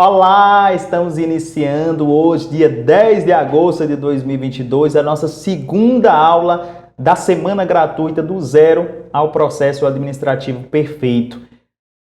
Olá, estamos iniciando hoje, dia 10 de agosto de 2022, a nossa segunda aula da semana gratuita do zero ao processo administrativo perfeito.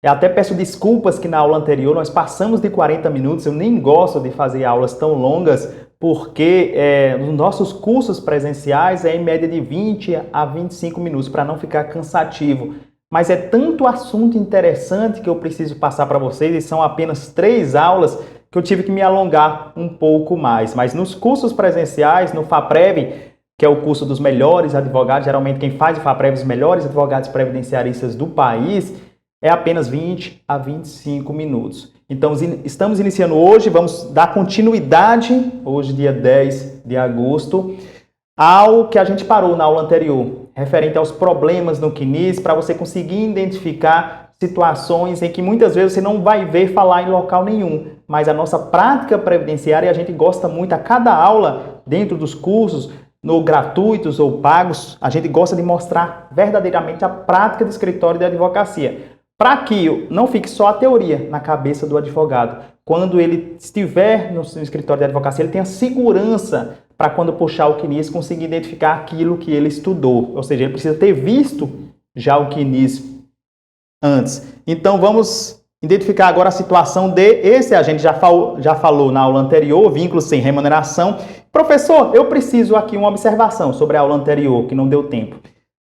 Eu até peço desculpas que na aula anterior nós passamos de 40 minutos, eu nem gosto de fazer aulas tão longas, porque nos nossos cursos presenciais é em média de 20 a 25 minutos, para não ficar cansativo. Mas é tanto assunto interessante que eu preciso passar para vocês, e são apenas 3 aulas, que eu tive que me alongar um pouco mais. Mas nos cursos presenciais, no FAPREV, que é o curso dos melhores advogados, geralmente quem faz o FAPREV, os melhores advogados previdenciaristas do país, é apenas 20 a 25 minutos. Então, estamos iniciando hoje, vamos dar continuidade, hoje dia 10 de agosto, ao que a gente parou na aula anterior, referente aos problemas no CNIS, para você conseguir identificar situações em que muitas vezes você não vai ver falar em local nenhum, mas a nossa prática previdenciária, a gente gosta muito, a cada aula, dentro dos cursos, no gratuitos ou pagos, a gente gosta de mostrar verdadeiramente a prática do escritório de advocacia, para que não fique só a teoria na cabeça do advogado. Quando ele estiver no escritório de advocacia, ele tenha segurança para quando puxar o CNIS conseguir identificar aquilo que ele estudou. Ou seja, ele precisa ter visto já o CNIS antes. Então vamos identificar agora a situação a gente já falou na aula anterior, vínculos sem remuneração. Professor, eu preciso aqui uma observação sobre a aula anterior, que não deu tempo.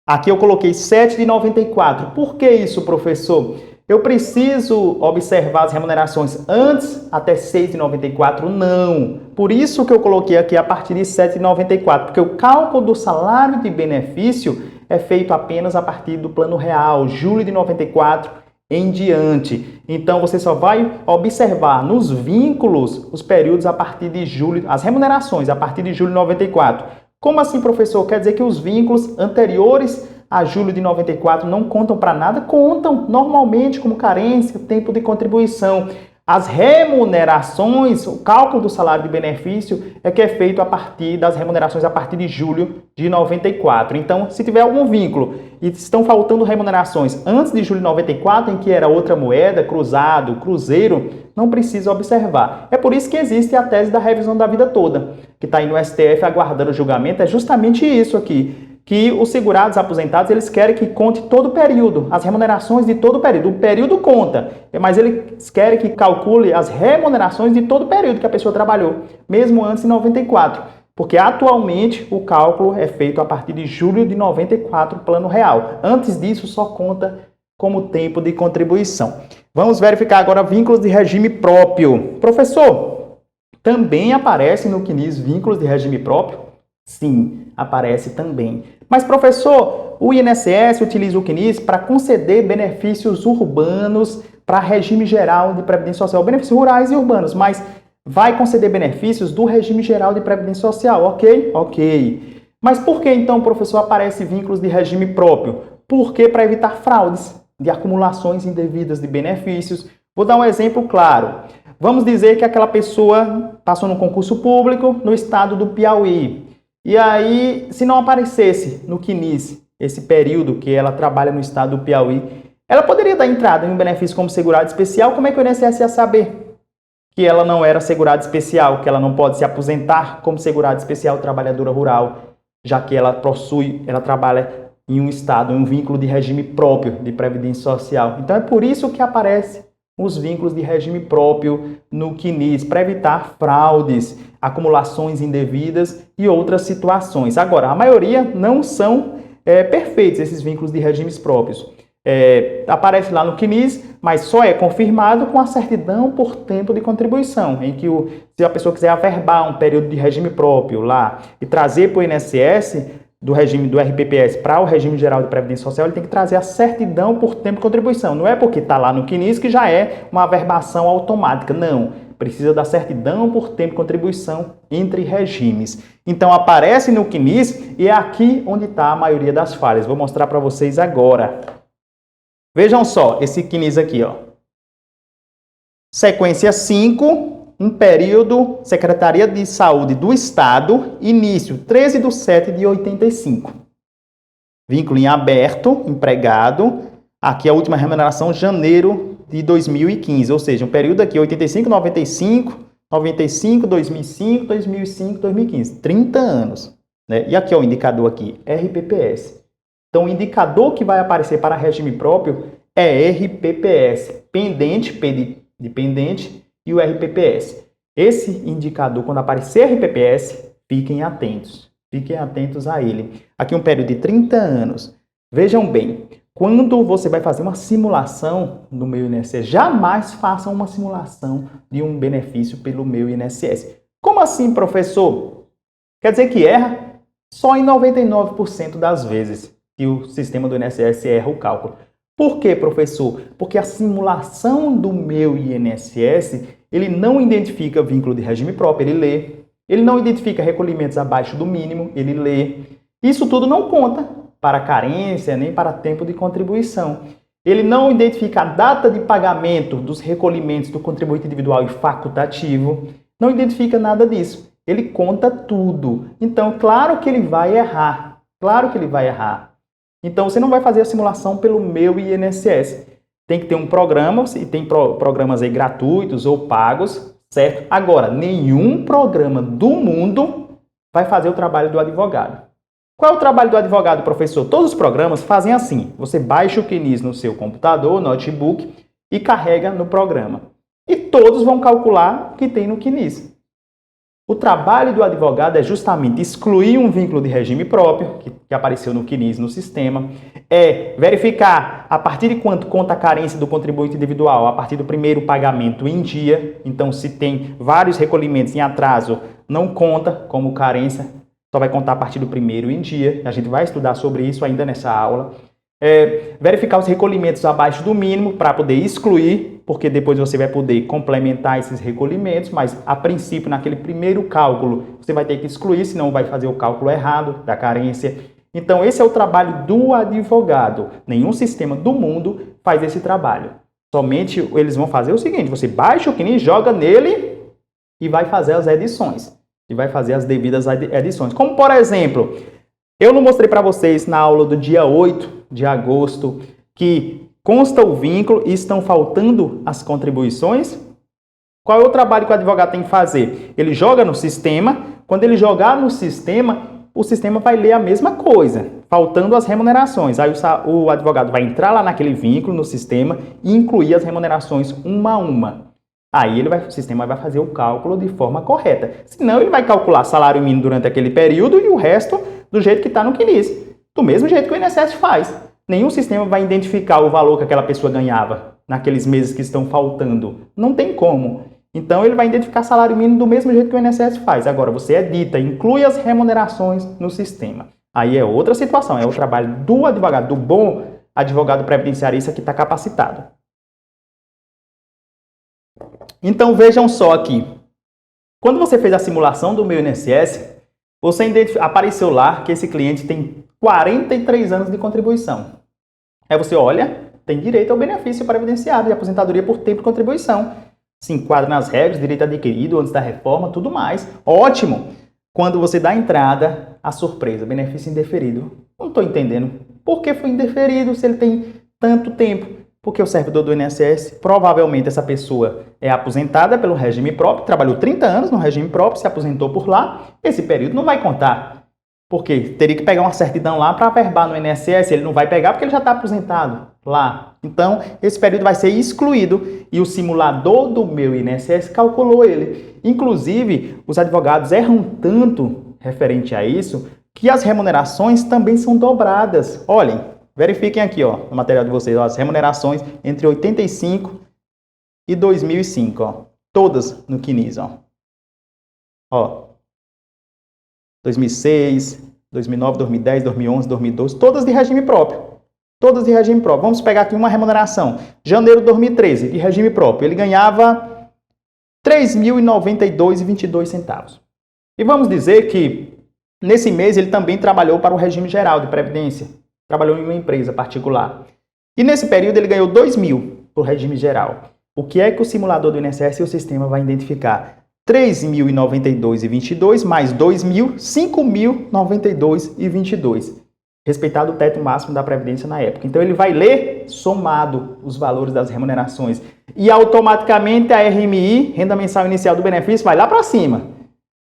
Aqui eu coloquei 7 de 94. Por que isso, professor? Eu preciso observar as remunerações antes até 6 de 94? Não. Por isso que eu coloquei aqui a partir de 7 de 94, porque o cálculo do salário de benefício é feito apenas a partir do plano real, julho de 94 em diante. Então você só vai observar nos vínculos os períodos a partir de julho, as remunerações a partir de julho de 94. Como assim, professor? Quer dizer que os vínculos anteriores a julho de 94 não contam para nada? Contam normalmente como carência, tempo de contribuição. As remunerações, o cálculo do salário de benefício é que é feito a partir das remunerações a partir de julho de 94. Então, se tiver algum vínculo e estão faltando remunerações antes de julho de 94, em que era outra moeda, cruzado, cruzeiro, não precisa observar. É por isso que existe a tese da revisão da vida toda, que está aí no STF aguardando o julgamento. É justamente isso aqui, que os segurados aposentados, eles querem que conte todo o período, as remunerações de todo o período. O período conta, mas eles querem que calcule as remunerações de todo o período que a pessoa trabalhou, mesmo antes de 94. Porque atualmente o cálculo é feito a partir de julho de 94, plano real. Antes disso, só conta como tempo de contribuição. Vamos verificar agora vínculos de regime próprio. Professor, também aparece no CNIS vínculos de regime próprio? Sim, aparece também. Mas, professor, o INSS utiliza o CNIS para conceder benefícios urbanos para regime geral de previdência social, benefícios rurais e urbanos, mas vai conceder benefícios do regime geral de previdência social, ok? Ok. Mas por que então, professor, aparece vínculos de regime próprio? Porque para evitar fraudes de acumulações indevidas de benefícios. Vou dar um exemplo claro. Vamos dizer que aquela pessoa passou num concurso público no estado do Piauí. E aí, se não aparecesse no CNIS esse período que ela trabalha no estado do Piauí, ela poderia dar entrada em um benefício como segurado especial. Como é que o INSS ia saber que ela não era segurado especial, que ela não pode se aposentar como segurado especial trabalhadora rural, já que ela trabalha em um estado, em um vínculo de regime próprio de previdência social? Então é por isso que aparece os vínculos de regime próprio no CNIS, para evitar fraudes, acumulações indevidas e outras situações. Agora, a maioria não são perfeitos, esses vínculos de regimes próprios. Aparece lá no CNIS, mas só é confirmado com a certidão por tempo de contribuição, em que se a pessoa quiser averbar um período de regime próprio lá e trazer para o INSS, do regime do RPPS para o regime geral de previdência social, ele tem que trazer a certidão por tempo de contribuição. Não é porque está lá no CNIS que já é uma averbação automática, não. Precisa da certidão por tempo de contribuição entre regimes. Então aparece no CNIS e é aqui onde está a maioria das falhas. Vou mostrar para vocês agora. Vejam só esse CNIS aqui, ó. Sequência 5. Um período, Secretaria de Saúde do Estado, início 13/7/85. Vínculo em aberto, empregado, Aqui a última remuneração, janeiro de 2015, ou seja, um período aqui 85, 95, 95, 2005, 2005, 2015, 30 anos. Né? E aqui ó, o indicador aqui, RPPS. Então o indicador que vai aparecer para regime próprio é RPPS, pendente, P de pendente e o RPPS. Esse indicador, quando aparecer RPPS, fiquem atentos a ele. Aqui um período de 30 anos. Vejam bem, quando você vai fazer uma simulação no meu INSS, jamais façam uma simulação de um benefício pelo meu INSS. Como assim, professor? Quer dizer que erra? Só em 99% das vezes que o sistema do INSS erra o cálculo. Por quê, professor? Porque a simulação do meu INSS, ele não identifica vínculo de regime próprio, ele lê. Ele não identifica recolhimentos abaixo do mínimo, ele lê. Isso tudo não conta para carência nem para tempo de contribuição. Ele não identifica a data de pagamento dos recolhimentos do contribuinte individual e facultativo. Não identifica nada disso. Ele conta tudo. Então, claro que ele vai errar. Claro que ele vai errar. Então, você não vai fazer a simulação pelo meu INSS. Tem que ter um programa, e tem programas aí gratuitos ou pagos, certo? Agora, nenhum programa do mundo vai fazer o trabalho do advogado. Qual é o trabalho do advogado, professor? Todos os programas fazem assim. Você baixa o QNIS no seu computador, notebook, e carrega no programa. E todos vão calcular o que tem no QNIS. O trabalho do advogado é justamente excluir um vínculo de regime próprio, que apareceu no QNIS no sistema, é verificar a partir de quanto conta a carência do contribuinte individual a partir do primeiro pagamento em dia. Então, se tem vários recolhimentos em atraso, não conta como carência, só vai contar a partir do primeiro em dia. A gente vai estudar sobre isso ainda nessa aula. Verificar os recolhimentos abaixo do mínimo para poder excluir, porque depois você vai poder complementar esses recolhimentos, mas a princípio, naquele primeiro cálculo, você vai ter que excluir, senão vai fazer o cálculo errado da carência. Então, esse é o trabalho do advogado. Nenhum sistema do mundo faz esse trabalho. Somente eles vão fazer o seguinte, você baixa o QNIS, joga nele e vai fazer as edições. E vai fazer as devidas edições. Como, por exemplo, eu não mostrei para vocês na aula do dia 8 de agosto que consta o vínculo e estão faltando as contribuições? Qual é o trabalho que o advogado tem que fazer? Ele joga no sistema, quando ele jogar no sistema, o sistema vai ler a mesma coisa, faltando as remunerações. Aí o advogado vai entrar lá naquele vínculo no sistema e incluir as remunerações uma a uma. Aí o sistema vai fazer o cálculo de forma correta. Senão ele vai calcular salário mínimo durante aquele período e o resto do jeito que está no QNIS. Do mesmo jeito que o INSS faz. Nenhum sistema vai identificar o valor que aquela pessoa ganhava naqueles meses que estão faltando. Não tem como. Então ele vai identificar salário mínimo do mesmo jeito que o INSS faz. Agora você edita, inclui as remunerações no sistema. Aí é outra situação, é o trabalho do advogado, do bom advogado previdenciarista que está capacitado. Então vejam só aqui. Quando você fez a simulação do meu INSS, apareceu lá que esse cliente tem 43 anos de contribuição. Aí você olha, tem direito ao benefício previdenciário de aposentadoria por tempo de contribuição. Se enquadra nas regras, direito adquirido antes da reforma, tudo mais. Ótimo! Quando você dá entrada, a surpresa, benefício indeferido. Não estou entendendo. Por que foi indeferido se ele tem tanto tempo? Porque o servidor do INSS, provavelmente essa pessoa é aposentada pelo regime próprio, trabalhou 30 anos no regime próprio, se aposentou por lá, esse período não vai contar. Porque teria que pegar uma certidão lá para averbar no INSS, ele não vai pegar porque ele já está aposentado lá. Então, esse período vai ser excluído e o simulador do meu INSS calculou ele. Inclusive, os advogados erram tanto referente a isso que as remunerações também são dobradas. Olhem, verifiquem aqui ó, no material de vocês, ó, as remunerações entre 85 e 2005, ó, todas no QNIS. Ó. 2006, 2009, 2010, 2011, 2012, todas de regime próprio. Todas de regime próprio. Vamos pegar aqui uma remuneração. Janeiro de 2013, de regime próprio. Ele ganhava R$ 3.092,22. E vamos dizer que nesse mês ele também trabalhou para o regime geral de previdência. Trabalhou em uma empresa particular. E nesse período ele ganhou R$ 2.000 para o regime geral. O que é que o simulador do INSS e o sistema vai identificar? R$ 3.092,22 mais R$ 2.000, R$ 5.092,22. respeitado o teto máximo da Previdência na época. Então, ele vai ler somado os valores das remunerações. E, automaticamente, a RMI, renda mensal inicial do benefício, vai lá para cima.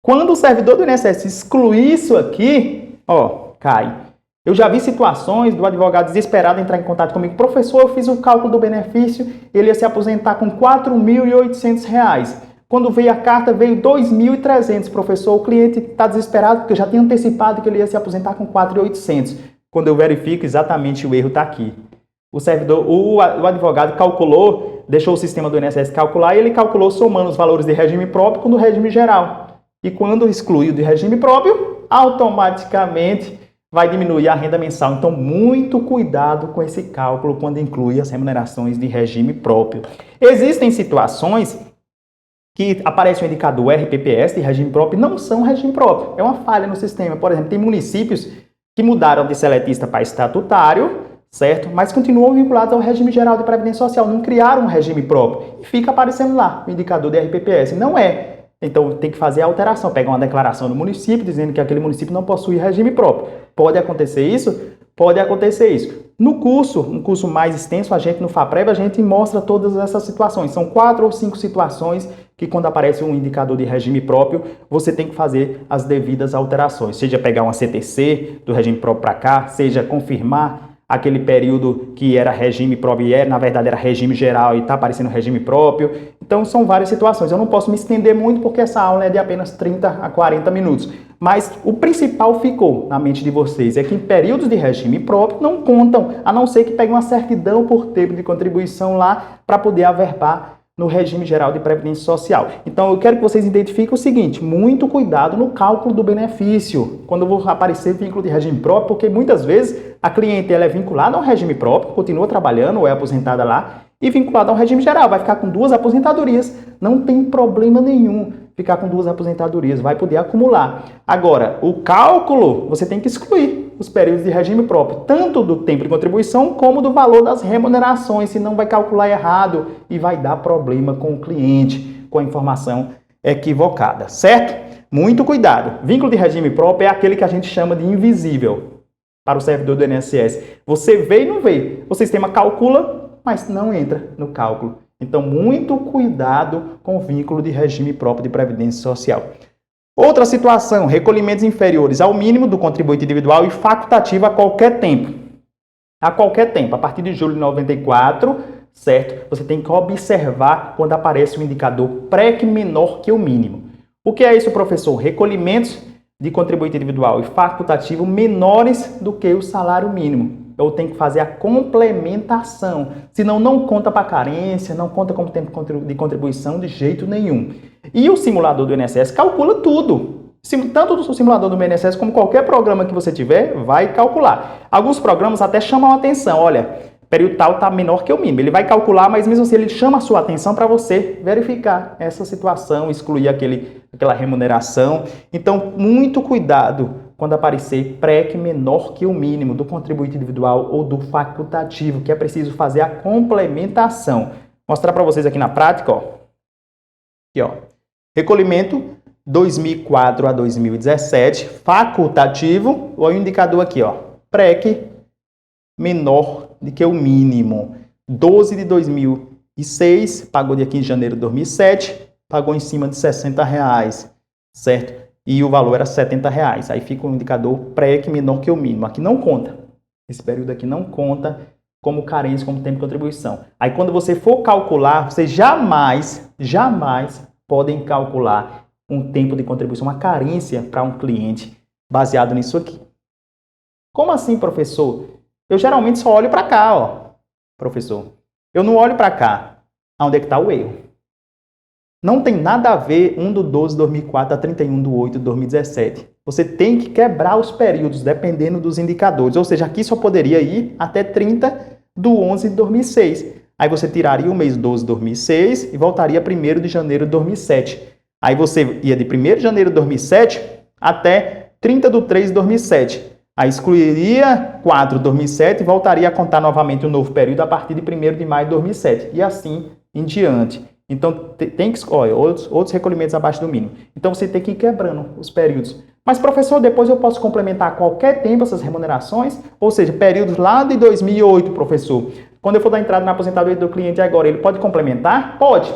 Quando o servidor do INSS excluir isso aqui, ó, cai. Eu já vi situações do advogado desesperado entrar em contato comigo. Professor, eu fiz o cálculo do benefício, ele ia se aposentar com R$ 4.800. Quando veio a carta, veio 2.300. Professor, o cliente está desesperado porque eu já tinha antecipado que ele ia se aposentar com 4.800. Quando eu verifico, exatamente o erro está aqui. O advogado calculou, deixou o sistema do INSS calcular e ele calculou somando os valores de regime próprio com o do regime geral. E quando excluiu do regime próprio, automaticamente vai diminuir a renda mensal. Então, muito cuidado com esse cálculo quando inclui as remunerações de regime próprio. Existem situações que aparece o indicador RPPS de regime próprio e não são regime próprio. É uma falha no sistema. Por exemplo, tem municípios que mudaram de seletista para estatutário, certo? Mas continuam vinculados ao regime geral de previdência social, não criaram um regime próprio. E fica aparecendo lá o indicador de RPPS. Não é. Então, tem que fazer a alteração, pegar uma declaração do município dizendo que aquele município não possui regime próprio. Pode acontecer isso? Pode acontecer isso. No curso, um curso mais extenso, no FAPREV, a gente mostra todas essas situações. São 4 ou 5 situações que quando aparece um indicador de regime próprio, você tem que fazer as devidas alterações. Seja pegar uma CTC do regime próprio para cá, seja confirmar aquele período que era regime próprio e na verdade era regime geral e está aparecendo regime próprio. Então, são várias situações. Eu não posso me estender muito porque essa aula é de apenas 30 a 40 minutos. Mas o principal ficou na mente de vocês é que em períodos de regime próprio não contam, a não ser que pegue uma certidão por tempo de contribuição lá para poder averbar no regime geral de previdência social. Então, eu quero que vocês identifiquem o seguinte, muito cuidado no cálculo do benefício, quando for aparecer vínculo de regime próprio, porque muitas vezes a cliente ela é vinculada ao regime próprio, continua trabalhando ou é aposentada lá, e vinculada ao regime geral, vai ficar com 2 aposentadorias, não tem problema nenhum ficar com 2 aposentadorias, vai poder acumular. Agora, o cálculo, você tem que excluir os períodos de regime próprio, tanto do tempo de contribuição como do valor das remunerações, senão vai calcular errado e vai dar problema com o cliente, com a informação equivocada, certo? Muito cuidado. Vínculo de regime próprio é aquele que a gente chama de invisível para o servidor do INSS. Você vê e não vê. O sistema calcula, mas não entra no cálculo. Então, muito cuidado com o vínculo de regime próprio de previdência social. Outra situação, recolhimentos inferiores ao mínimo do contribuinte individual e facultativo a qualquer tempo. A qualquer tempo, a partir de julho de 94, certo? Você tem que observar quando aparece o indicador PREC menor que o mínimo. O que é isso, professor? Recolhimentos de contribuinte individual e facultativo menores do que o salário mínimo. Eu tenho que fazer a complementação, senão não conta para carência, não conta como tempo de contribuição de jeito nenhum. E o simulador do INSS calcula tudo. Tanto do simulador do INSS como qualquer programa que você tiver, vai calcular. Alguns programas até chamam a atenção, olha, período tal está menor que o mínimo. Ele vai calcular, mas mesmo assim ele chama a sua atenção para você verificar essa situação, excluir aquela remuneração. Então, muito cuidado quando aparecer PREC menor que o mínimo do contribuinte individual ou do facultativo, que é preciso fazer a complementação. Mostrar para vocês aqui na prática, ó. Aqui, ó. Recolhimento 2004 a 2017, facultativo, olha o indicador aqui, ó. PREC menor do que o mínimo. 12 de 2006, pagou de aqui em janeiro de 2007, pagou em cima de R$60, certo? E o valor era R$70. Aí fica um indicador PREC menor que o mínimo. Aqui não conta. Esse período aqui não conta como carência, como tempo de contribuição. Aí quando você for calcular, vocês jamais podem calcular um tempo de contribuição, uma carência para um cliente baseado nisso aqui. Como assim, professor? Eu geralmente só olho para cá, ó, professor. Eu não olho para cá. Onde é que está o erro? Não tem nada a ver 1 de 12 de 2004 a 31 de 8 de 2017. Você tem que quebrar os períodos, dependendo dos indicadores. Ou seja, aqui só poderia ir até 30 de 11 de 2006. Aí você tiraria o mês 12 de 2006 e voltaria a 1º de janeiro de 2007. Aí você ia de 1º de janeiro de 2007 até 30 de 3 de 2007. Aí excluiria 4 de 2007 e voltaria a contar novamente um novo período a partir de 1º de maio de 2007. E assim em diante. Então, tem que escolher outros recolhimentos abaixo do mínimo. Então, você tem que ir quebrando os períodos Mas, professor, depois eu posso complementar a qualquer tempo essas remunerações? Ou seja, períodos lá de 2008, professor. Quando eu for dar entrada na aposentadoria do cliente agora, ele pode complementar? Pode.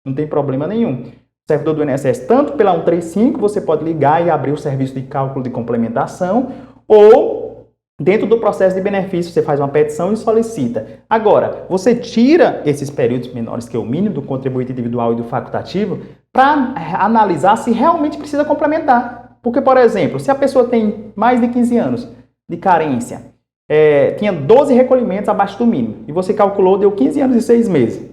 Não tem problema nenhum. O servidor do INSS, tanto pela 135, você pode ligar e abrir o serviço de cálculo de complementação, ou dentro do processo de benefício, você faz uma petição e solicita. Agora, você tira esses períodos menores que o mínimo do contribuinte individual e do facultativo para analisar se realmente precisa complementar. Porque, por exemplo, se a pessoa tem mais de 15 anos de carência, tinha 12 recolhimentos abaixo do mínimo, e você calculou, deu 15 anos e 6 meses.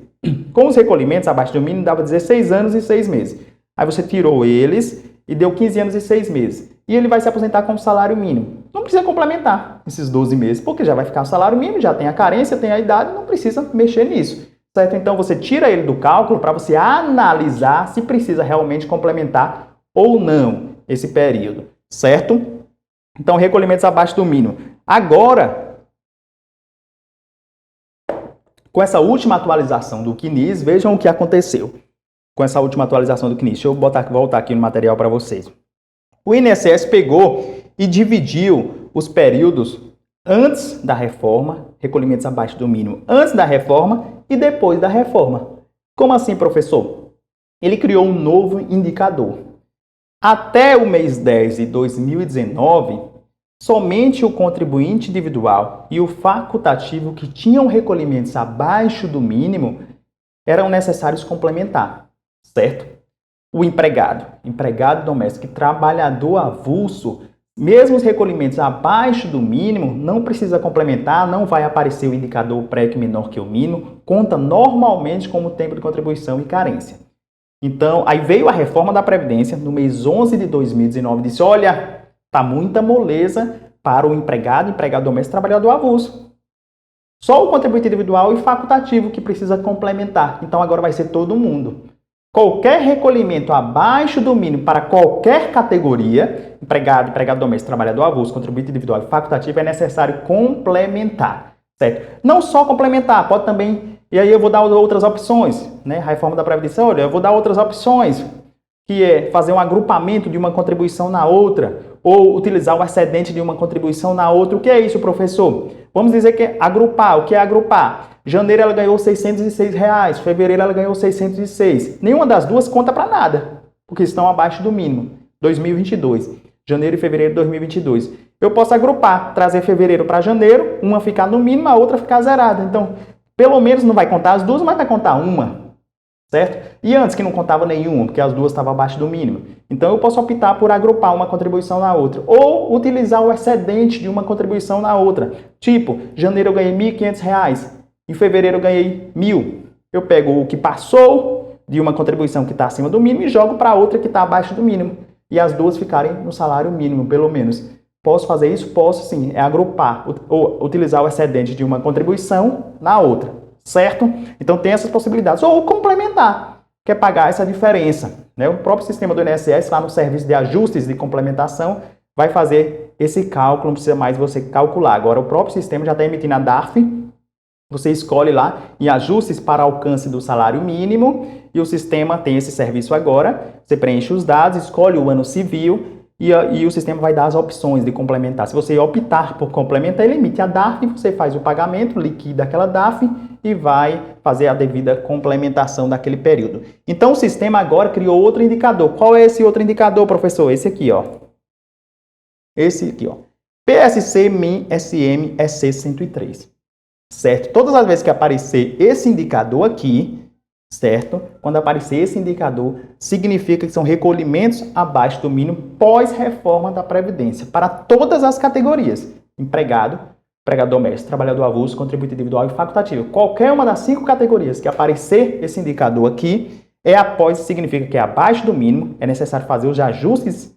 Com os recolhimentos abaixo do mínimo, dava 16 anos e 6 meses. Aí você tirou eles e deu 15 anos e 6 meses. E ele vai se aposentar com salário mínimo. Não precisa complementar esses 12 meses, porque já vai ficar o salário mínimo, já tem a carência, tem a idade, não precisa mexer nisso. Certo? Então você tira ele do cálculo para você analisar se precisa realmente complementar ou não esse período, certo? Então, recolhimentos abaixo do mínimo. Agora, com essa última atualização do CNIS, vejam o que aconteceu com essa última atualização do CNIS. Deixa eu voltar aqui no material para vocês. O INSS pegou e dividiu os períodos antes da reforma, recolhimentos abaixo do mínimo antes da reforma e depois da reforma. Como assim, professor? Ele criou um novo indicador. Até o mês 10 de 2019, somente o contribuinte individual e o facultativo que tinham recolhimentos abaixo do mínimo eram necessários complementar, certo? O empregado doméstico e trabalhador avulso, mesmo os recolhimentos abaixo do mínimo, não precisa complementar, não vai aparecer o indicador PREC menor que o mínimo, conta normalmente como tempo de contribuição e carência. Então, aí veio a reforma da Previdência no mês 11 de 2019 e disse, olha, tá muita moleza para o empregado doméstico e trabalhador avulso. Só o contribuinte individual e facultativo que precisa complementar. Então, agora vai ser todo mundo. Qualquer recolhimento abaixo do mínimo para qualquer categoria, empregado doméstico, trabalhador avulso, contribuinte individual e facultativo, é necessário complementar, certo? Não só complementar, pode também... E aí eu vou dar outras opções, né? A reforma da Previdência, olha, eu vou dar outras opções, que é fazer um agrupamento de uma contribuição na outra, ou utilizar o excedente de uma contribuição na outra. O que é isso, professor? Vamos dizer que é agrupar. O que é agrupar? Janeiro ela ganhou R$ 606, fevereiro ela ganhou 606. Nenhuma das duas conta para nada, porque estão abaixo do mínimo. 2022. Janeiro e fevereiro de 2022. Eu posso agrupar, trazer fevereiro para janeiro, uma ficar no mínimo, a outra ficar zerada. Então, pelo menos não vai contar as duas, mas vai contar uma, certo? E antes que não contava nenhuma, porque as duas estavam abaixo do mínimo. Então, eu posso optar por agrupar uma contribuição na outra. Ou utilizar o excedente de uma contribuição na outra. Tipo, janeiro eu ganhei R$ 1.500, em fevereiro eu ganhei 1.000. Eu pego o que passou de uma contribuição que está acima do mínimo e jogo para outra que está abaixo do mínimo. E as duas ficarem no salário mínimo, pelo menos. Posso fazer isso? Posso sim, é agrupar, ou utilizar o excedente de uma contribuição na outra, certo? Então tem essas possibilidades. Ou complementar, que é pagar essa diferença, né? O próprio sistema do INSS, lá no serviço de ajustes de complementação, vai fazer esse cálculo, não precisa mais você calcular. Agora o próprio sistema já está emitindo a DARF, você escolhe lá em ajustes para alcance do salário mínimo, e o sistema tem esse serviço agora, você preenche os dados, escolhe o ano civil, e o sistema vai dar as opções de complementar. Se você optar por complementar, ele emite a DARF, você faz o pagamento, liquida aquela DARF e vai fazer a devida complementação daquele período. Então, o sistema agora criou outro indicador. Qual é esse outro indicador, professor? Esse aqui, ó. Esse aqui, ó. PSC-MIN-SM-EC 103. Certo? Todas as vezes que aparecer esse indicador aqui, certo? Quando aparecer esse indicador, significa que são recolhimentos abaixo do mínimo pós-reforma da Previdência, para todas as categorias: empregado doméstico, trabalhador avulso, contribuinte individual e facultativo. Qualquer uma das 5 categorias que aparecer esse indicador aqui, significa que é abaixo do mínimo, é necessário fazer os ajustes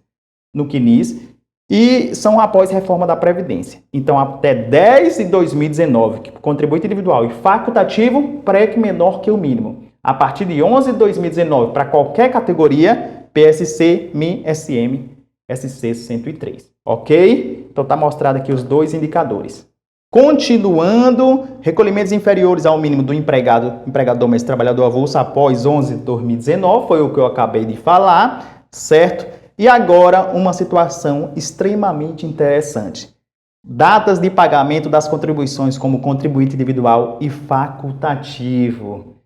no CNIS, e são após reforma da Previdência. Então, até 10 de 2019, que contribuinte individual e facultativo, PREC menor que o mínimo. A partir de 11 de 2019, para qualquer categoria, PSC, MIN, SM, SC 103. Ok? Então, está mostrado aqui os dois indicadores. Continuando, recolhimentos inferiores ao mínimo do empregado doméstico trabalhador avulso após 11 de 2019, foi o que eu acabei de falar, certo? E agora, uma situação extremamente interessante. Datas de pagamento das contribuições como contribuinte individual e facultativo.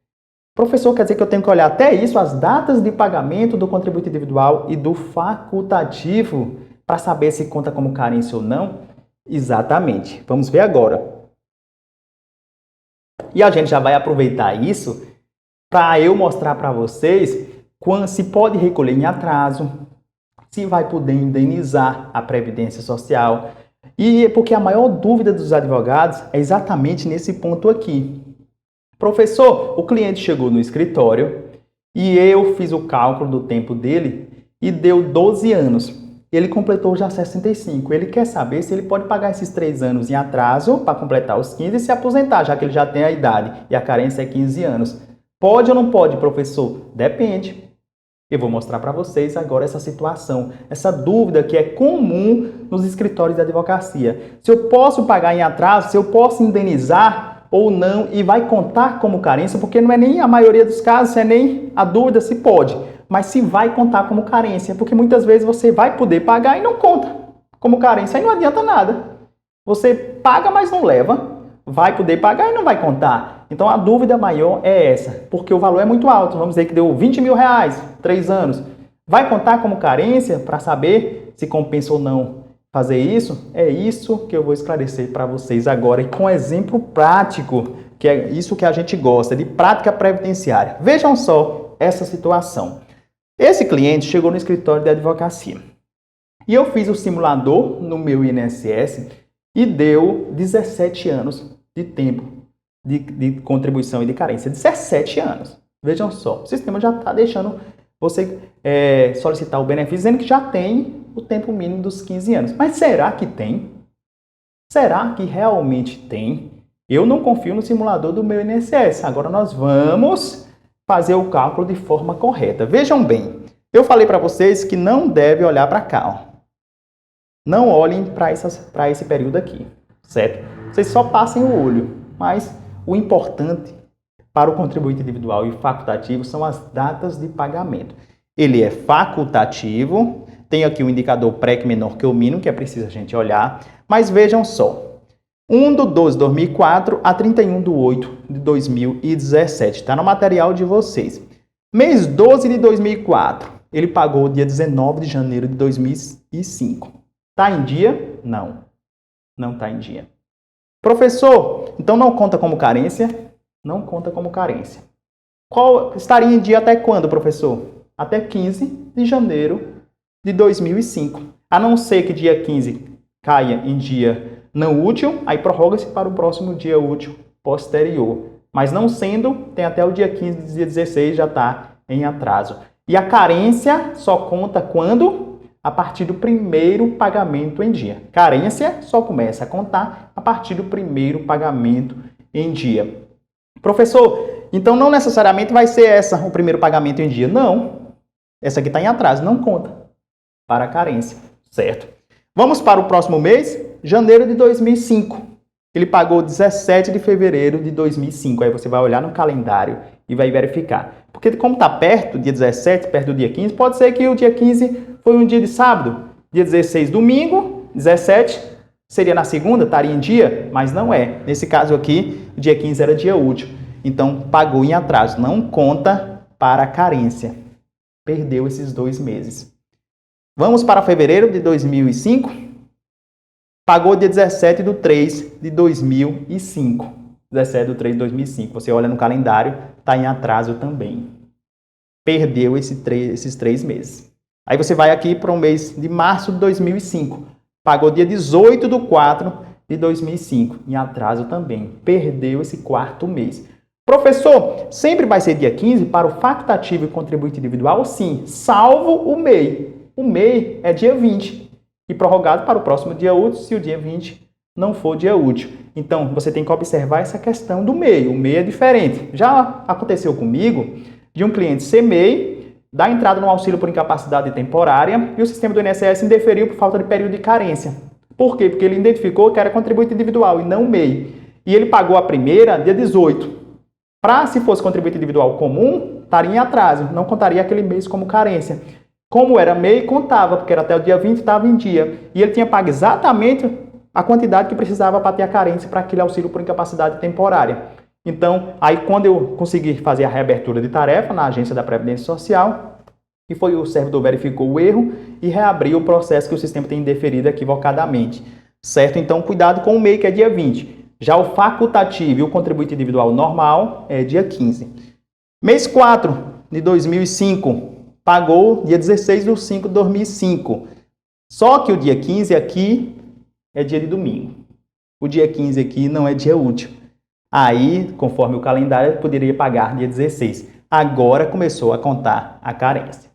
Professor, quer dizer que eu tenho que olhar até isso, as datas de pagamento do contribuinte individual e do facultativo, para saber se conta como carência ou não? Exatamente. Vamos ver agora. E a gente já vai aproveitar isso para eu mostrar para vocês se pode recolher em atraso, se vai poder indenizar a Previdência Social. E porque a maior dúvida dos advogados é exatamente nesse ponto aqui. Professor, o cliente chegou no escritório e eu fiz o cálculo do tempo dele e deu 12 anos. Ele completou já 65. Ele quer saber se ele pode pagar esses 3 anos em atraso para completar os 15 e se aposentar, já que ele já tem a idade e a carência é 15 anos. Pode ou não pode, professor? Depende. Eu vou mostrar para vocês agora essa situação, essa dúvida que é comum nos escritórios de advocacia. Se eu posso pagar em atraso, se eu posso indenizar ou não, e vai contar como carência, porque não é nem a maioria dos casos, é nem a dúvida se pode, mas se vai contar como carência, porque muitas vezes você vai poder pagar e não conta como carência, aí não adianta nada. Você paga, mas não leva, vai poder pagar e não vai contar. Então a dúvida maior é essa, porque o valor é muito alto, vamos dizer que deu 20 mil reais, 3 anos. Vai contar como carência para saber se compensa ou não fazer isso? É isso que eu vou esclarecer para vocês agora e com exemplo prático, que é isso que a gente gosta, de prática previdenciária. Vejam só essa situação. Esse cliente chegou no escritório de advocacia e eu fiz o simulador no meu INSS e deu 17 anos de tempo de contribuição e de carência. 17 anos. Vejam só, o sistema já está deixando você solicitar o benefício, dizendo que já tem o tempo mínimo dos 15 anos. Mas será que tem? Será que realmente tem? Eu não confio no simulador do meu INSS. Agora nós vamos fazer o cálculo de forma correta. Vejam bem, eu falei para vocês que não deve olhar para cá. Ó. Não olhem para esse período aqui, certo? Vocês só passem o olho, mas o importante para o contribuinte individual e facultativo são as datas de pagamento. Ele é facultativo, tem aqui o indicador pré que menor que o mínimo, que é preciso a gente olhar, mas vejam só, 1/12/2004 a 31/8/2017, está no material de vocês. Mês 12 de 2004, ele pagou dia 19 de janeiro de 2005. Está em dia? Não, não está em dia. Professor, então não conta como carência? Não conta como carência. Estaria em dia até quando, professor? Até 15 de janeiro de 2005. A não ser que dia 15 caia em dia não útil, aí prorroga-se para o próximo dia útil posterior. Mas não sendo, tem até o dia 15 do dia 16 já está em atraso. E a carência só conta quando? A partir do primeiro pagamento em dia. Carência só começa a contar a partir do primeiro pagamento em dia. Professor, então não necessariamente vai ser o primeiro pagamento em dia. Não. Essa aqui está em atraso, não conta para a carência, certo? Vamos para o próximo mês, janeiro de 2005. Ele pagou 17 de fevereiro de 2005. Aí você vai olhar no calendário e vai verificar. Porque como está perto, dia 17, perto do dia 15, pode ser que o dia 15 foi um dia de sábado, dia 16 domingo, 17 seria na segunda, estaria em dia, mas não é. Nesse caso aqui, o dia 15 era dia útil. Então, pagou em atraso, não conta para a carência. Perdeu esses 2 meses. Vamos para fevereiro de 2005. Pagou dia 17/3/2005. 17/3/2005. Você olha no calendário, está em atraso também. Perdeu esses 3 meses. Aí você vai aqui para o mês de março de 2005. Pagou dia 18/4/2005. Em atraso também. Perdeu esse 4º mês. Professor, sempre vai ser dia 15 para o facultativo e contribuinte individual? Sim, salvo o MEI. O MEI é dia 20 e prorrogado para o próximo dia útil se o dia 20 não for dia útil. Então, você tem que observar essa questão do MEI. O MEI é diferente. Já aconteceu comigo de um cliente ser MEI, dar entrada no auxílio por incapacidade temporária e o sistema do INSS indeferiu por falta de período de carência. Por quê? Porque ele identificou que era contribuinte individual e não MEI. E ele pagou a primeira dia 18. Se fosse contribuinte individual comum, estaria em atraso, não contaria aquele mês como carência. Como era MEI, contava, porque era até o dia 20, estava em dia. E ele tinha pago exatamente a quantidade que precisava para ter a carência para aquele auxílio por incapacidade temporária. Então, aí quando eu consegui fazer a reabertura de tarefa na agência da Previdência Social, e foi o servidor verificou o erro e reabriu o processo que o sistema tem indeferido equivocadamente. Certo? Então, cuidado com o MEI, que é dia 20. Já o facultativo e o contribuinte individual normal é dia 15. Mês 4 de 2005, pagou dia 16 de 5 de 2005. Só que o dia 15 aqui é dia de domingo. O dia 15 aqui não é dia útil. Aí, conforme o calendário, ele poderia pagar dia 16. Agora começou a contar a carência.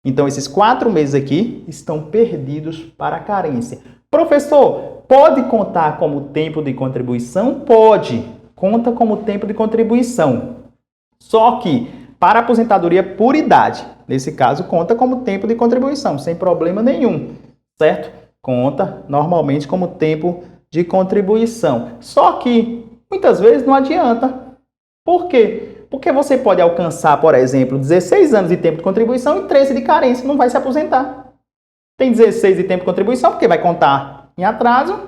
Então, esses 4 meses aqui estão perdidos para a carência. Professor, pode contar como tempo de contribuição? Pode. Conta como tempo de contribuição. Só que, para aposentadoria por idade, nesse caso, conta como tempo de contribuição, sem problema nenhum, certo? Conta normalmente como tempo de contribuição. Só que, muitas vezes, não adianta. Por quê? Porque você pode alcançar, por exemplo, 16 anos de tempo de contribuição e 13 de carência, não vai se aposentar. Tem 16 de tempo de contribuição, porque vai contar em atraso,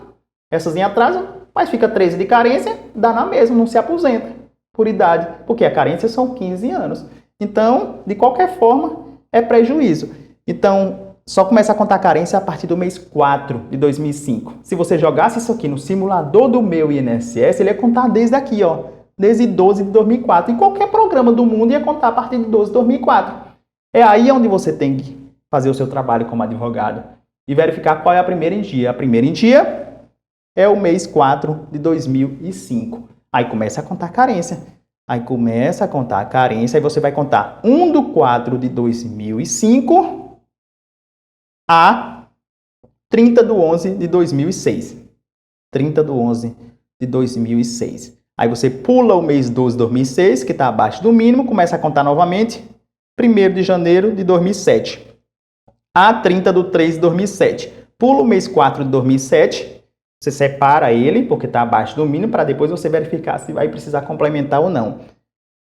essas em atraso, mas fica 13 de carência, dá na mesma, não se aposenta por idade, porque a carência são 15 anos. Então, de qualquer forma, é prejuízo. Então, só começa a contar a carência a partir do mês 4 de 2005. Se você jogasse isso aqui no simulador do meu INSS, ele ia contar desde aqui, ó, desde 12 de 2004. Em qualquer programa do mundo ia contar a partir de 12 de 2004. É aí onde você tem que fazer o seu trabalho como advogado e verificar qual é a primeira em dia. A primeira em dia é o mês 4 de 2005. Aí começa a contar a carência. Aí começa a contar a carência. Aí você vai contar 1 do 4 de 2005 a 30 do 11 de 2006. 30 do 11 de 2006. Aí você pula o mês 12 de 2006, que está abaixo do mínimo, começa a contar novamente 1º de janeiro de 2007. A 30 do 3 de 2007. Pula o mês 4 de 2007, você separa ele, porque está abaixo do mínimo, para depois você verificar se vai precisar complementar ou não.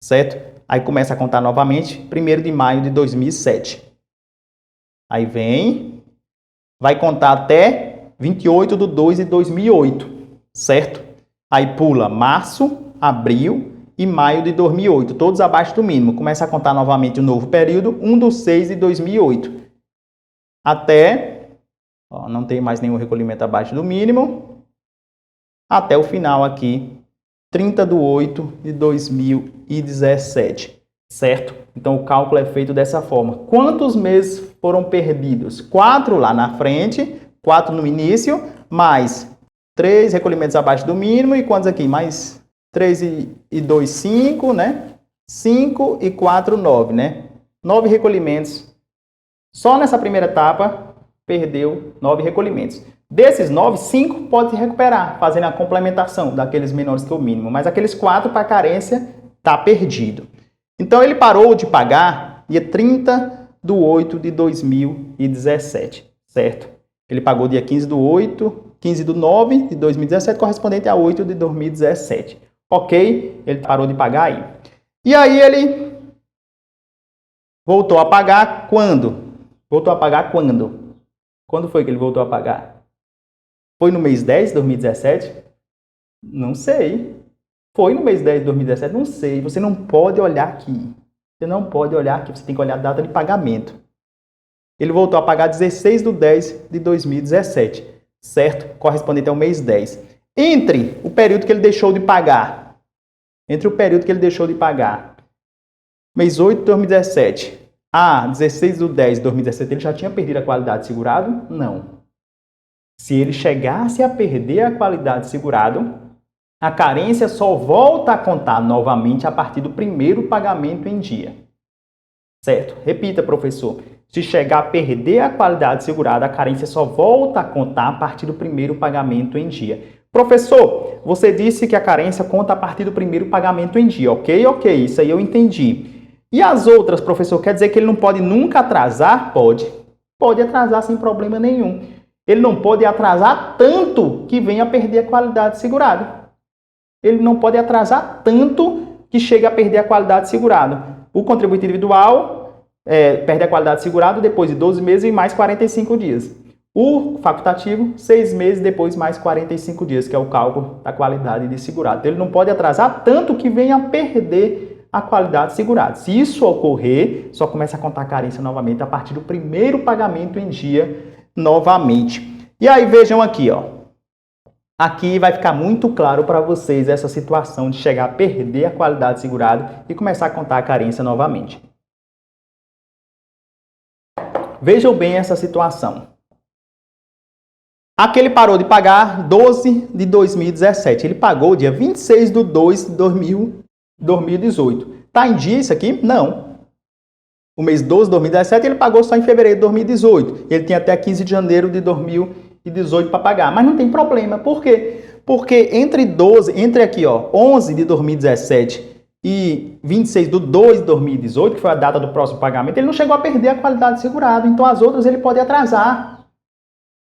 Certo? Aí começa a contar novamente 1º de maio de 2007. Aí vem, vai contar até 28 de 2 de 2008. Certo? Aí pula março, abril e maio de 2008, todos abaixo do mínimo. Começa a contar novamente o novo período, 1 de 6 de 2008. Até, ó, não tem mais nenhum recolhimento abaixo do mínimo, até o final aqui, 30 de 8 de 2017, certo? Então o cálculo é feito dessa forma. Quantos meses foram perdidos? 4 lá na frente, 4 no início, mais 3 recolhimentos abaixo do mínimo, e quantos aqui? Mais 3 e 2, 5, né? 5 e 4, 9, né? 9 recolhimentos. Só nessa primeira etapa, perdeu 9 recolhimentos. Desses 9, 5 pode se recuperar, fazendo a complementação daqueles menores que o mínimo. Mas aqueles 4 para carência, está perdido. Então, ele parou de pagar dia 30 de 8 de 2017, certo? Ele pagou dia 15 de 9 de 2017, correspondente a 8 de 2017. Ok? Ele parou de pagar aí. E aí ele voltou a pagar quando? Voltou a pagar quando? Quando foi que ele voltou a pagar? Foi no mês 10 de 2017? Não sei. Foi no mês 10 de 2017? Não sei. Você não pode olhar aqui. Você não pode olhar aqui. Você tem que olhar a data de pagamento. Ele voltou a pagar 16 de 10 de 2017. Certo? Correspondente ao mês 10. Entre o período que ele deixou de pagar. Mês 8 de 2017. A 16 de 10 de 2017, ele já tinha perdido a qualidade de segurado? Não. Se ele chegasse a perder a qualidade de segurado, a carência só volta a contar novamente a partir do primeiro pagamento em dia. Certo? Repita, professor. Se chegar a perder a qualidade de segurado, a carência só volta a contar a partir do primeiro pagamento em dia. Professor, você disse que a carência conta a partir do primeiro pagamento em dia. Ok, isso aí eu entendi. E as outras, professor, quer dizer que ele não pode nunca atrasar? Pode. Pode atrasar sem problema nenhum. Ele não pode atrasar tanto que venha a perder a qualidade de segurado. Ele não pode atrasar tanto que chegue a perder a qualidade de segurado. O contribuinte individual perde a qualidade segurada depois de 12 meses e mais 45 dias. O facultativo, 6 meses depois mais 45 dias, que é o cálculo da qualidade de segurado. Então, ele não pode atrasar tanto que venha a perder a qualidade segurada. Se isso ocorrer, só começa a contar a carência novamente a partir do primeiro pagamento em dia novamente. E aí vejam aqui, ó. Aqui vai ficar muito claro para vocês essa situação de chegar a perder a qualidade segurada e começar a contar a carência novamente. Vejam bem essa situação. Aqui ele parou de pagar 12 de 2017. Ele pagou dia 26 de 2 de 2018. Está em dia isso aqui? Não. O mês 12 de 2017 ele pagou só em fevereiro de 2018. Ele tinha até 15 de janeiro de 2018 para pagar. Mas não tem problema. Por quê? Porque entre aqui, ó, 11 de 2017 e 26 de 2 de 2018, que foi a data do próximo pagamento, ele não chegou a perder a qualidade segurada. Então as outras ele pode atrasar.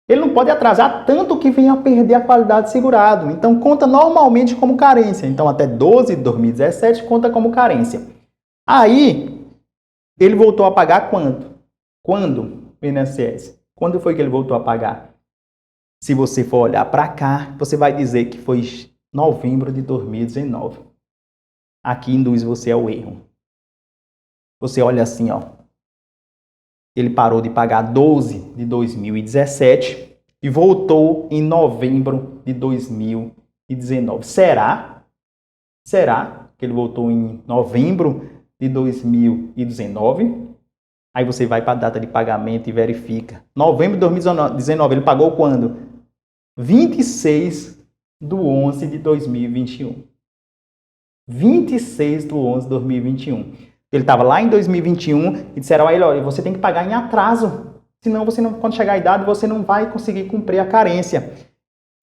Ele não pode atrasar tanto que venha a perder a qualidade segurado. Então, conta normalmente como carência. Então, até 12 de 2017 conta como carência. Aí, ele voltou a pagar quando? Quando, INSS? Quando foi que ele voltou a pagar? Se você for olhar para cá, você vai dizer que foi novembro de 2019. Aqui induz você ao erro. Você olha assim, ó. Ele parou de pagar 12 de 2017 e voltou em novembro de 2019. Será? Será que ele voltou em novembro de 2019? Aí você vai para a data de pagamento e verifica. Novembro de 2019, ele pagou quando? 26 de 11 de 2021. 26 de 11 de 2021. Ele estava lá em 2021 e disseram a ele, olha, você tem que pagar em atraso, senão você não, quando chegar a idade você não vai conseguir cumprir a carência.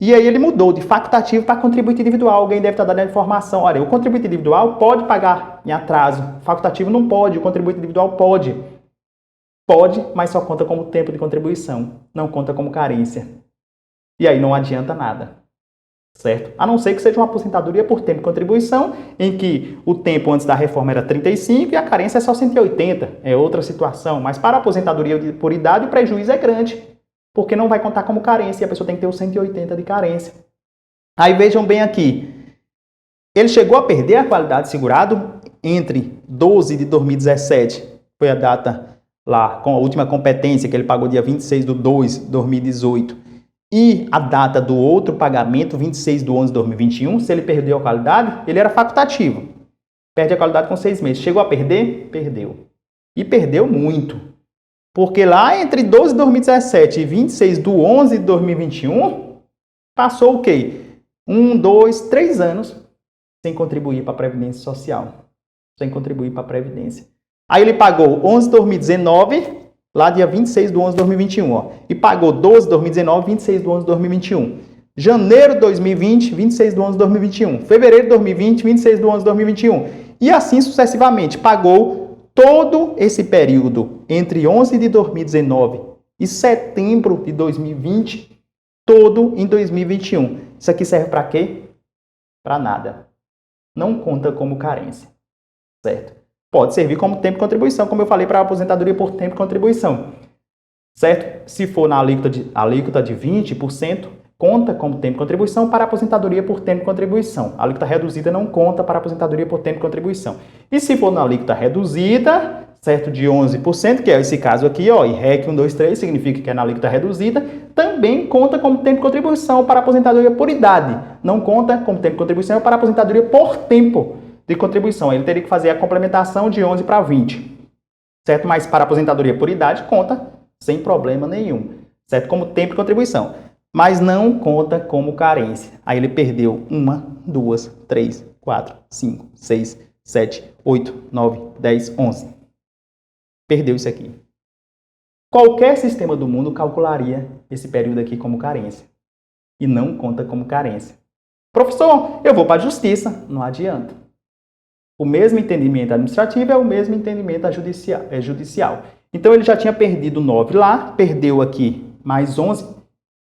E aí ele mudou de facultativo para contribuinte individual. Alguém deve estar dando a informação, olha, o contribuinte individual pode pagar em atraso, o facultativo não pode, o contribuinte individual pode. Pode, mas só conta como tempo de contribuição, não conta como carência. E aí não adianta nada. Certo? A não ser que seja uma aposentadoria por tempo de contribuição, em que o tempo antes da reforma era 35 e a carência é só 180. É outra situação. Mas para a aposentadoria por idade, o prejuízo é grande, porque não vai contar como carência e a pessoa tem que ter os 180 de carência. Aí vejam bem aqui. Ele chegou a perder a qualidade segurado entre 12 de 2017, foi a data lá, com a última competência, que ele pagou dia 26 de 2 de 2018, e a data do outro pagamento, 26 de 11 de 2021, se ele perdeu a qualidade, ele era facultativo. Perde a qualidade com 6 meses. Chegou a perder? Perdeu. E perdeu muito. Porque lá entre 12 de 2017 e 26 de 11 de 2021, passou o quê? 1, 2, 3 anos sem contribuir para a Previdência Social. Sem contribuir para a Previdência. Aí ele pagou 11 de 2019... lá dia 26 de 11 de 2021, ó, e pagou 12 de 2019, 26 de 11 de 2021. Janeiro de 2020, 26 de 11 de 2021. Fevereiro de 2020, 26 de 11 de 2021. E assim sucessivamente, pagou todo esse período entre 11 de 2019 e setembro de 2020, todo em 2021. Isso aqui serve para quê? Para nada. Não conta como carência, certo? Pode servir como tempo de contribuição, como eu falei, para a aposentadoria por tempo de contribuição. Certo? Se for na alíquota de 20%, conta como tempo de contribuição para a aposentadoria por tempo de contribuição. A alíquota reduzida não conta para a aposentadoria por tempo de contribuição. E se for na alíquota reduzida, certo, de 11%, que é esse caso aqui, ó, e REC 123, significa que é na alíquota reduzida, também conta como tempo de contribuição para a aposentadoria por idade. Não conta como tempo de contribuição para a aposentadoria por tempo de contribuição. Ele teria que fazer a complementação de 11 para 20, certo? Mas para a aposentadoria por idade, conta sem problema nenhum, certo? Como tempo de contribuição. Mas não conta como carência. Aí ele perdeu 1, 2, 3, 4, 5, 6, 7, 8, 9, 10, 11. Perdeu isso aqui. Qualquer sistema do mundo calcularia esse período aqui como carência. E não conta como carência. Professor, eu vou para a justiça. Não adianta. O mesmo entendimento administrativo é o mesmo entendimento judicial. Então, ele já tinha perdido 9 lá, perdeu aqui mais 11,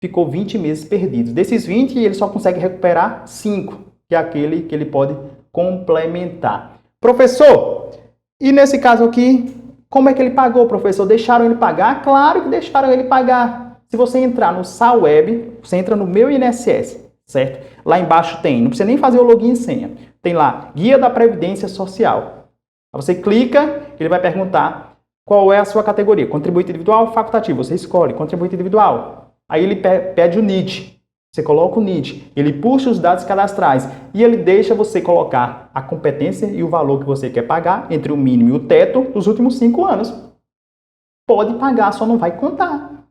ficou 20 meses perdidos. Desses 20, ele só consegue recuperar 5, que é aquele que ele pode complementar. Professor, e nesse caso aqui, Como é que ele pagou, professor? Deixaram ele pagar? Claro que deixaram ele pagar. Se você entrar no Salweb, você entra no Meu INSS, certo? Lá embaixo tem, não precisa nem fazer o login e senha. Tem lá, Guia da Previdência Social. Você clica, ele vai perguntar qual é a sua categoria, contribuinte individual ou facultativo. Você escolhe, contribuinte individual. Aí ele pede o NID. Você coloca o NID, ele puxa os dados cadastrais e ele deixa você colocar a competência e o valor que você quer pagar entre o mínimo e o teto dos últimos 5 anos. Pode pagar, só não vai contar.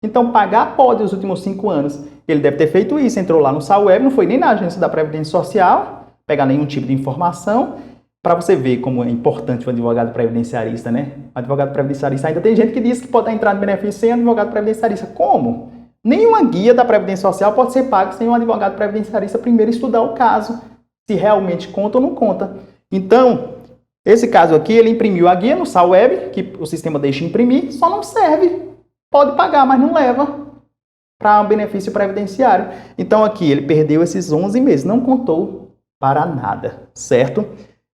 Então, pagar pode os últimos 5 anos. Ele deve ter feito isso, entrou lá no Salweb, não foi nem na agência da Previdência Social, pegar nenhum tipo de informação, para você ver como é importante o advogado previdenciarista, né? O advogado previdenciarista, ainda tem gente que diz que pode entrar no benefício sem advogado previdenciarista. Como? Nenhuma guia da Previdência Social pode ser paga sem um advogado previdenciarista primeiro estudar o caso, se realmente conta ou não conta. Então, esse caso aqui, ele imprimiu a guia no Salweb, que o sistema deixa imprimir, só não serve. Pode pagar, mas não leva para um benefício previdenciário. Então, aqui, ele perdeu esses 11 meses, não contou para nada, certo?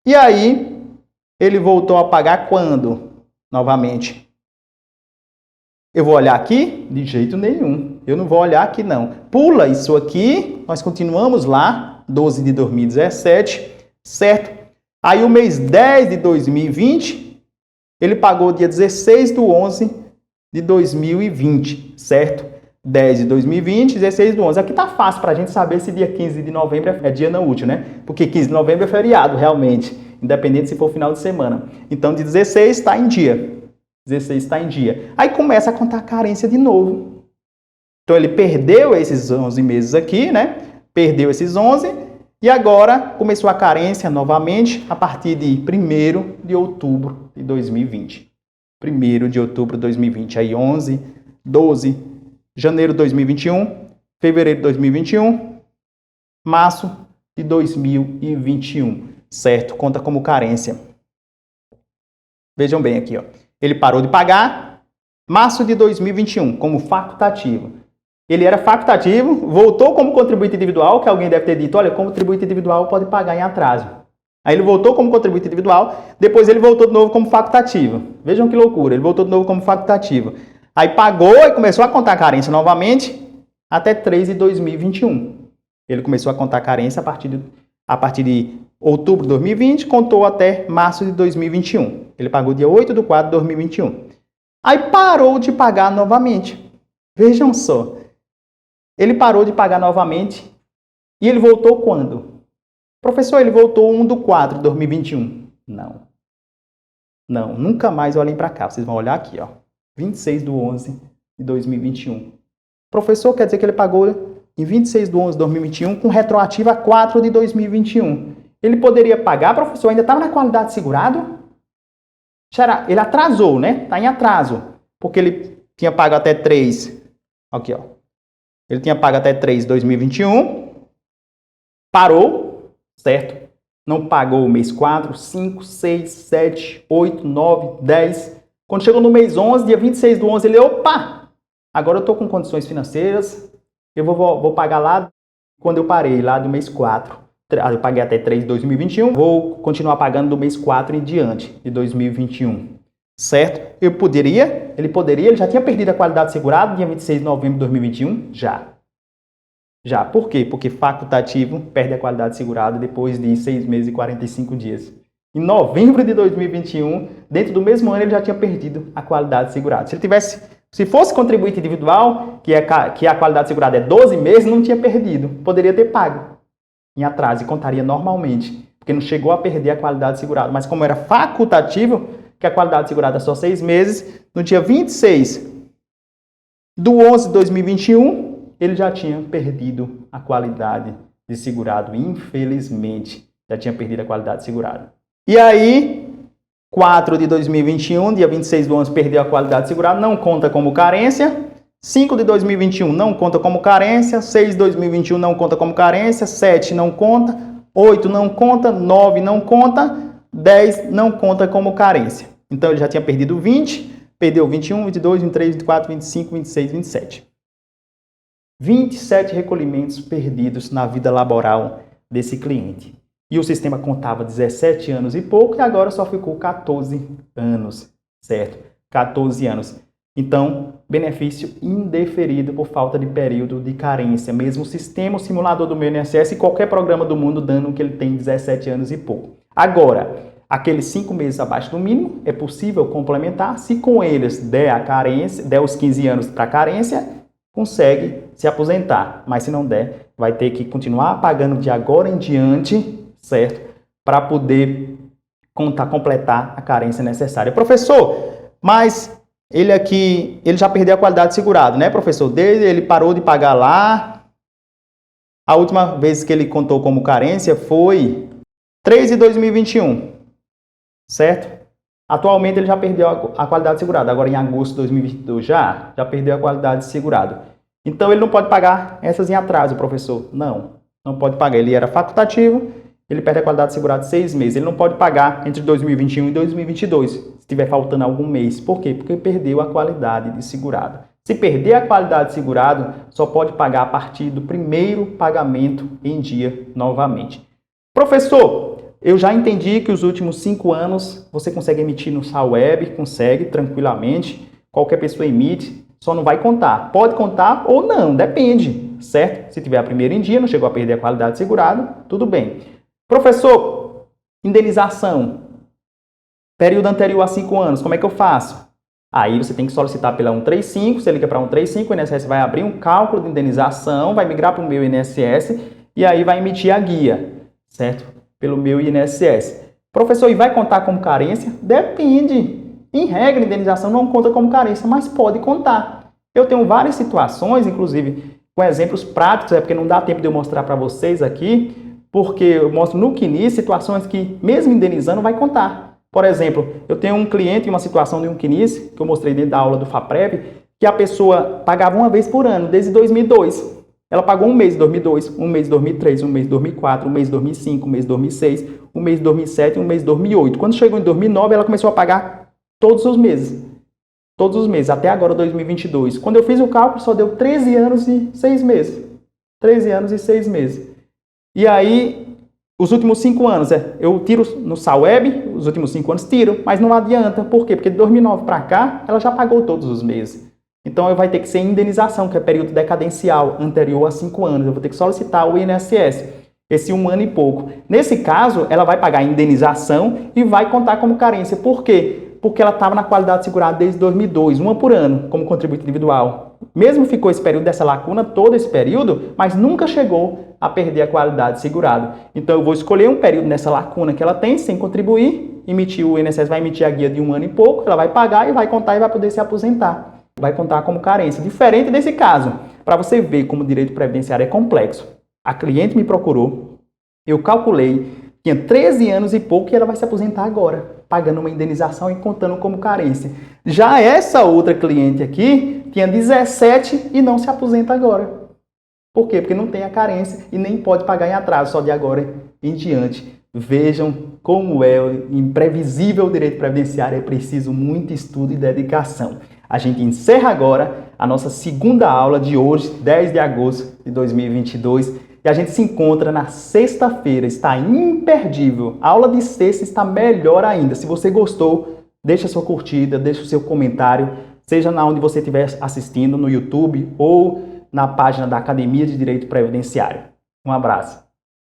E aí, ele voltou a pagar quando? Novamente. Eu vou olhar aqui? De jeito nenhum. Eu não vou olhar aqui, não. Pula isso aqui. Nós continuamos lá, 12 de 2017, certo? Aí o mês 10 de 2020, ele pagou dia 16 de 11 de 2020, certo? 10 de 2020, 16 de 11. Aqui tá fácil para a gente saber se dia 15 de novembro é dia não útil, né? Porque 15 de novembro é feriado, realmente. Independente se for final de semana. Então, de 16 está em dia. 16 está em dia. Aí começa a contar a carência de novo. Então, ele perdeu esses 11 meses aqui, né? Perdeu esses 11 e agora começou a carência novamente a partir de 1º de outubro de 2020. 1º de outubro de 2020. Aí 11, 12, janeiro de 2021, fevereiro de 2021, março de 2021. Certo? Conta como carência. Vejam bem aqui, ó. Ele parou de pagar março de 2021 como facultativo. Ele era facultativo, voltou como contribuinte individual, que alguém deve ter dito, olha, contribuinte individual pode pagar em atraso. Aí ele voltou como contribuinte individual, depois ele voltou de novo como facultativo. Vejam que loucura, ele voltou de novo como facultativo. Aí pagou e começou a contar a carência novamente até 3 de 2021. Ele começou a contar a carência a partir de outubro de 2020, contou até março de 2021. Ele pagou dia 8 de 4 de 2021. Aí parou de pagar novamente. Vejam só. Ele parou de pagar novamente e ele voltou quando? Professor, ele voltou 1 de 4 de 2021. Não. Não, nunca mais olhem para cá. Vocês vão olhar aqui, ó. 26 de 11 de 2021. Professor, quer dizer que ele pagou em 26 de 11 de 2021 com retroativa a 4 de 2021. Ele poderia pagar, professor, ainda estava na qualidade segurado? Ele atrasou, né? Está em atraso. Porque ele tinha pago até 3. Aqui, ó. Ele tinha pago até 3 de 2021. Parou, certo? Não pagou o mês 4, 5, 6, 7, 8, 9, 10. Quando chegou no mês 11, dia 26 do 11, ele, opa! Agora eu estou com condições financeiras. Eu vou pagar lá quando eu parei, lá do mês 4. Eu paguei até 3 de 2021. Vou continuar pagando do mês 4 em diante de 2021. Certo? Ele já tinha perdido a qualidade segurada dia 26 de novembro de 2021? Já. Por quê? Porque facultativo perde a qualidade segurada depois de 6 meses e 45 dias. Em novembro de 2021, dentro do mesmo ano, ele já tinha perdido a qualidade segurada. Se fosse contribuinte individual, que a qualidade segurada é 12 meses, não tinha perdido. Poderia ter pago em atraso e contaria normalmente, porque não chegou a perder a qualidade segurada. Mas como era facultativo, que a qualidade segurada é só 6 meses, no dia 26 do 11 de 2021, ele já tinha perdido a qualidade de segurado, infelizmente. Já tinha perdido a qualidade segurada. E aí, 4 de 2021, dia 26 do 11, perdeu a qualidade segurada, não conta como carência. 5 de 2021 não conta como carência. 6 de 2021 não conta como carência. 7 não conta. 8 não conta. 9 não conta. 10 não conta como carência. Então, ele já tinha perdido 20, perdeu 21, 22, 23, 24, 25, 26, 27. 27 recolhimentos perdidos na vida laboral desse cliente. E o sistema contava 17 anos e pouco e agora só ficou 14 anos certo? 14 anos. Então, benefício indeferido por falta de período de carência. Mesmo o sistema, o simulador do meu INSS e qualquer programa do mundo dando que ele tem 17 anos e pouco. Agora, aqueles 5 meses abaixo do mínimo, é possível complementar. Se com eles der a carência, der os 15 anos para carência, consegue se aposentar. Mas se não der, vai ter que continuar pagando de agora em diante, certo? Para poder completar a carência necessária. Professor, mas ele aqui, ele já perdeu a qualidade de segurado, né, professor? Desde ele parou de pagar lá. A última vez que ele contou como carência foi 3 de 2021, certo? Atualmente ele já perdeu a qualidade de segurado. Agora em agosto de 2022 já perdeu a qualidade de segurado. Então ele não pode pagar essas em atraso, professor. Não pode pagar. Ele era facultativo, ele perde a qualidade de segurado 6 meses. Ele não pode pagar entre 2021 e 2022, se estiver faltando algum mês. Por quê? Porque perdeu a qualidade de segurado. Se perder a qualidade de segurado, só pode pagar a partir do primeiro pagamento em dia novamente. Professor, eu já entendi que os últimos 5 anos você consegue emitir no SAUEB, consegue tranquilamente. Qualquer pessoa emite, só não vai contar. Pode contar ou não, depende, certo? Se tiver a primeira em dia, não chegou a perder a qualidade de segurado, tudo bem. Professor, indenização. Período anterior a 5 anos, como é que eu faço? Aí você tem que solicitar pela 135, você liga para 135, o INSS vai abrir um cálculo de indenização, vai migrar para o meu INSS e aí vai emitir a guia, certo? Pelo meu INSS. Professor, e vai contar como carência? Depende. Em regra, a indenização não conta como carência, mas pode contar. Eu tenho várias situações, inclusive com exemplos práticos, porque não dá tempo de eu mostrar para vocês aqui, porque eu mostro no CNIS situações que, mesmo indenizando, vai contar. Por exemplo, eu tenho um cliente em uma situação de um CNIS, que eu mostrei dentro da aula do FAPREV, que a pessoa pagava uma vez por ano, desde 2002. Ela pagou um mês em 2002, um mês em 2003, um mês em 2004, um mês em 2005, um mês em 2006, um mês em 2007 e um mês em 2008. Quando chegou em 2009, ela começou a pagar todos os meses. Todos os meses, até agora 2022. Quando eu fiz o cálculo, só deu 13 anos e 6 meses. 13 anos e 6 meses. E aí, os últimos 5 anos, eu tiro no SAUEB, os últimos 5 anos tiro, mas não adianta. Por quê? Porque de 2009 para cá, ela já pagou todos os meses. Então, vai ter que ser indenização, que é período decadencial anterior a 5 anos. Eu vou ter que solicitar o INSS, esse 1 ano e pouco. Nesse caso, ela vai pagar a indenização e vai contar como carência. Por quê? Porque ela estava na qualidade segurada desde 2002, uma por ano, como contribuinte individual. Mesmo ficou esse período dessa lacuna, todo esse período, mas nunca chegou a perder a qualidade segurada. Então, eu vou escolher um período nessa lacuna que ela tem, sem contribuir, o INSS vai emitir a guia de 1 ano e pouco, ela vai pagar e vai contar e vai poder se aposentar. Vai contar como carência. Diferente desse caso, para você ver como o direito previdenciário é complexo. A cliente me procurou, eu calculei, tinha 13 anos e pouco e ela vai se aposentar agora, pagando uma indenização e contando como carência. Já essa outra cliente aqui tinha 17 e não se aposenta agora. Por quê? Porque não tem a carência e nem pode pagar em atraso, só de agora em diante. Vejam como é imprevisível o direito previdenciário, é preciso muito estudo e dedicação. A gente encerra agora a nossa segunda aula de hoje, 10 de agosto de 2022, e a gente se encontra na sexta-feira, está imperdível. A aula de sexta está melhor ainda. Se você gostou, deixa sua curtida, deixa o seu comentário, seja na onde você estiver assistindo, no YouTube ou na página da Academia de Direito Previdenciário. Um abraço.